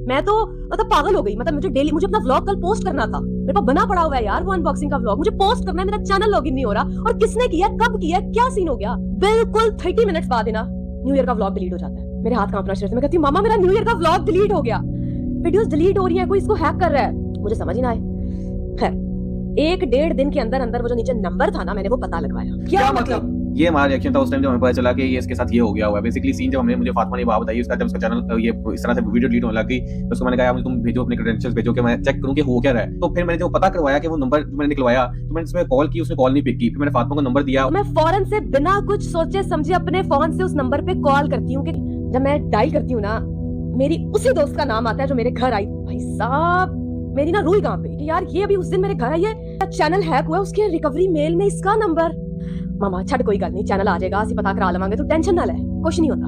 मैं तो मतलब पागल हो गई। मतलब मुझे अपना व्लॉग कल पोस्ट करना था, मेरे पास बना पड़ा हुआ है यार वो अनबॉक्सिंग का व्लॉग, मुझे पोस्ट करना है, मेरा चैनल लॉगिन नहीं हो रहा। और किसने किया, कब किया, क्या सीन हो गया। बिल्कुल 30 मिनट्स बाद ना न्यू ईयर का व्लॉग डिलीट हो जाता है। मेरे हाथ कांपना शुरू होता है। मैं कहती हूँ मामा मेरा न्यू ईयर का व्लॉग डिलीट हो गया, वीडियोस डिलीट हो रही है, कोई इसको हैक कर रहा है। मुझे समझ ही ना आए। खैर 1-1.5 दिन के अंदर अंदर वो जो नीचे नंबर था ना, मैंने वो पता लगवाया। क्या मतलब ये हमारा रिएक्शन था उस टाइम जब हमें पता चला कि ये इसके साथ ये हो गया हुआ है। बेसिकली सीन जब मुझे फातिमा ने बात बताई, उसका जब उसका चैनल ये इस तरह से वीडियो डिलीट होने लगी, तो उसको मैंने कहा मुझे तुम भेजो अपने क्रेडेंशियल्स भेजो कि मैं चेक करूं कि हो क्या रहा है। तो फिर मैंने जब पता करवाया कि वो नंबर मैंने निकलवाया, तो मैंने उसमें कॉल की, उसने कॉल नहीं पिक की। फिर मैंने फातिमा को नंबर दिया, मैं फौरन से बिना कुछ सोचे समझे अपने फोन से उस नंबर पे कॉल करती हूँ। जब मैं डायल करती हूँ ना, मेरी उसी दोस्त का नाम आता है जो मेरे घर आई। भाई साहब मेरी ना रूही कहाँ पे कि यार ये अभी उस दिन मेरे घर आई है, चैनल हैक हुआ, उसके रिकवरी मेल में इसका नंबर। मामा छड़ कोई गल नहीं, चैनल आ जाएगा, ਅਸੀਂ पता करा लवांगे, तू टेंशन ना ले, कुछ नहीं होता,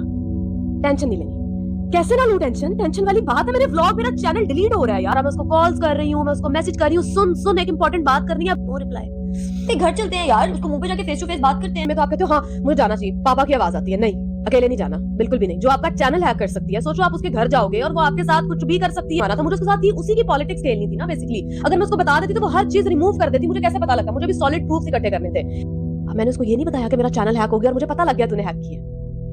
टेंशन नहीं लेनी। कैसे ना लूं टेंशन, टेंशन वाली बात है। मेरे व्लॉग, मेरा चैनल डिलीट हो रहा है यार। मैं उसको कॉल्स कर रही हूँ, मैं उसको मैसेज कर रही हूँ, सुन एक इंपॉर्टेंट बात करनी है, नो रिप्लाई। घर चलते हैं यार, उसको मुंह पे जाके फेस टू फेस बात करते हैं। मैं तो आप कहते हो हाँ मुझे जाना चाहिए, पापा की आवाज आती है, नहीं अकेले नहीं जाना, बिल्कुल भी नहीं। जो आपका चैनल हैक कर सकती है, सोचो आप उसके घर जाओगे और वो आपके साथ कुछ भी कर सकती है। तो मुझे उसके साथ उसी की पॉलिटिक्स खेलनी थी ना बेसिकली। अगर मैं उसको बता देती तो वो हर चीज रिमूव कर देती। मुझे कैसे पता लगा, मुझे भी सॉलिड प्रूफ इकट्ठे करने थे। मैंने उसको ये नहीं बताया कि मेरा चैनल हैक हो गया और मुझे पता लग गया तूने हैक किया।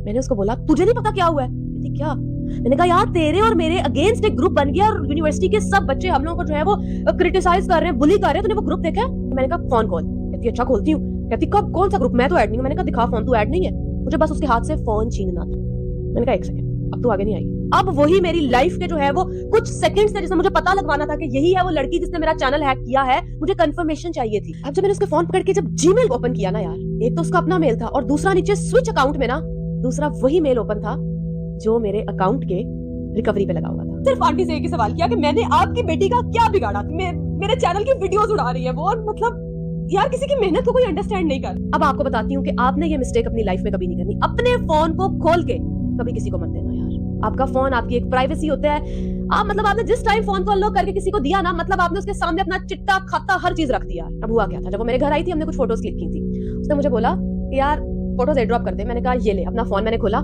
मैंने उसको बोला तुझे नहीं पता क्या हुआ है? कहती क्या? मैंने कहा यार तेरे और मेरे अगेंस्ट एक ग्रुप बन गया और यूनिवर्सिटी के सब बच्चे हम लोगों को जो है वो क्रिटिसाइज कर रहे हैं, बुली कर रहे हैं। तूने वो ग्रुप देखा है? मैंने कहा फोन कॉल। कहती अच्छा खोलती हूँ। कहती कब, कौन सा ग्रुप? मैं तो ऐड नहीं हूँ। मैंने कहा दिखा फोन, तू ऐड नहीं है। मुझे बस उसके हाथ से फोन छीनना था। मैंने कहा एक सेकंड, अब तू आगे नहीं आई। अब वही मेरी लाइफ के जो है वो कुछ सेकंड्स थे जिसमें मुझे पता लगवाना था कि यही है वो लड़की जिसने मेरा चैनल हैक किया है। मुझे कंफर्मेशन चाहिए थी। अब जब मैंने उसके फोन पकड़ के जब जीमेल ओपन किया ना यार, एक तो उसका अपना मेल था और दूसरा नीचे स्विच अकाउंट में ना दूसरा वही मेल ओपन था जो मेरे अकाउंट के रिकवरी पे लगा हुआ था। सिर्फ आंटी से एक ही सवाल किया कि मैंने आपकी बेटी का क्या बिगाड़ा, मेरे चैनल की वीडियोस उड़ा रही है वो। और मतलब यार किसी की मेहनत को कोई अंडरस्टैंड नहीं कर। अब आपको बताती हूँ कि आपने ये मिस्टेक अपनी लाइफ में कभी नहीं करनी। अपने फोन को खोल के कभी किसी को मत देना यार। आपका फोन आपकी एक प्राइवेसी होता है। आप मतलब आपने जिस टाइम फोन को अनलॉक करके किसी को दिया ना, मतलब आपने उसके सामने अपना चिट्टा खाता हर चीज रख दिया। अब हुआ क्या था, जब वो मेरे घर आई थी हमने कुछ फोटोज क्लिक की थी, उसने मुझे बोला कि यार फोटोज एयर ड्रॉप कर दे। मैंने कहा ये ले अपना फोन। मैंने खोला,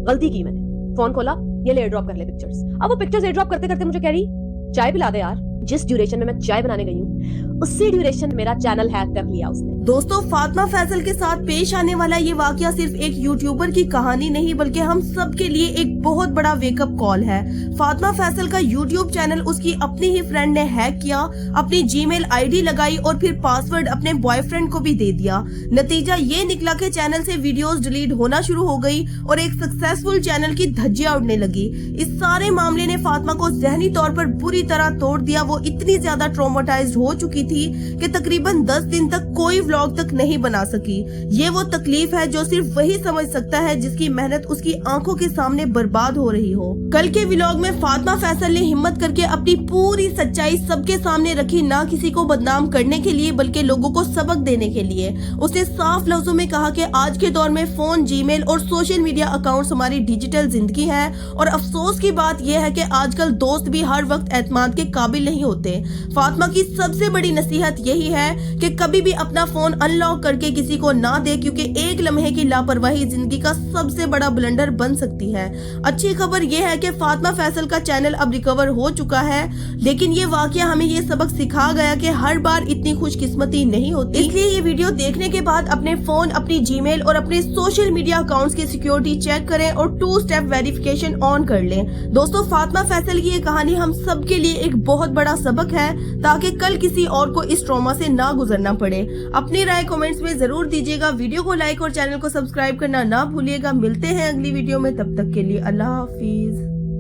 गलती की मैंने, फोन खोला, ये ले एयर ड्रॉप कर ले पिक्चर्स। अब वो पिक्चर्स एयर ड्रॉप करते करते मुझे कह रही चाय पिला दे यार। जिस ड्यूरेशन में मैं चाय बनाने गई हूँ उसी ड्यूरेशन में मेरा चैनल हैक कर लिया उसने। दोस्तों फातिमा फैसल के साथ पेश आने वाला ये वाकया सिर्फ एक यूट्यूबर की कहानी नहीं बल्कि हम सब के लिए एक बहुत बड़ा वेकअप कॉल है। फातिमा फैसल का यूट्यूब चैनल उसकी अपनी ही फ्रेंड ने हैक किया, अपनी जीमेल आईडी लगाई और फिर पासवर्ड अपने बॉयफ्रेंड को भी दे दिया। नतीजा ये निकला कि चैनल से वीडियोस डिलीट होना शुरू हो गई और एक सक्सेसफुल चैनल की धज्जियां उड़ने लगी। इस सारे मामले ने फातिमा को जहनी तौर पर बुरी तरह तोड़ दिया। वो इतनी ज्यादा ट्रॉमेटाइज्ड हो चुकी थी कि तकरीबन 10 दिन तक कोई व्लॉग तक नहीं बना सकी। ये वो तकलीफ है जो सिर्फ वही समझ सकता है जिसकी मेहनत उसकी आंखों के सामने बर्बाद हो रही हो। कल के व्लॉग में फातिमा फैसल ने हिम्मत करके अपनी पूरी सच्चाई सबके सामने रखी, ना किसी को बदनाम करने के लिए बल्कि लोगों को सबक देने के लिए। उसने साफ लफ्जों में कहा कि आज के दौर में फोन, जीमेल और सोशल मीडिया अकाउंट्स हमारी डिजिटल जिंदगी है और अफसोस की बात यह है कि आजकल दोस्त भी हर वक्त एतमाद के काबिल नहीं होते। फातिमा की सबसे बड़ी नसीहत यही है कि कभी भी अपना फोन अनलॉक करके किसी को ना दे, क्योंकि एक लम्हे की लापरवाही जिंदगी का सबसे बड़ा ब्लंडर बन सकती है। अच्छी खबर यह है कि फातिमा फैसल का चैनल अब रिकवर हो चुका है, लेकिन ये वाकया हमें ये सबक सिखा गया कि हर बार इतनी खुशकिस्मती नहीं होती। इसलिए ये वीडियो देखने के बाद अपने फोन, अपनी जीमेल और अपने सोशल मीडिया अकाउंट्स की सिक्योरिटी चेक करें और 2 स्टेप वेरिफिकेशन ऑन कर लें। दोस्तों फातिमा फैसल की ये कहानी हम सब के लिए एक बहुत बड़ा सबक है ताकि कल किसी और को इस ट्रॉमा से ना गुजरना पड़े। अपनी राय कमेंट्स में जरूर दीजिएगा। वीडियो को लाइक और चैनल को सब्सक्राइब करना ना भूलिएगा। मिलते हैं अगली वीडियो में, तब तक के लिए अल्लाह हाफिज।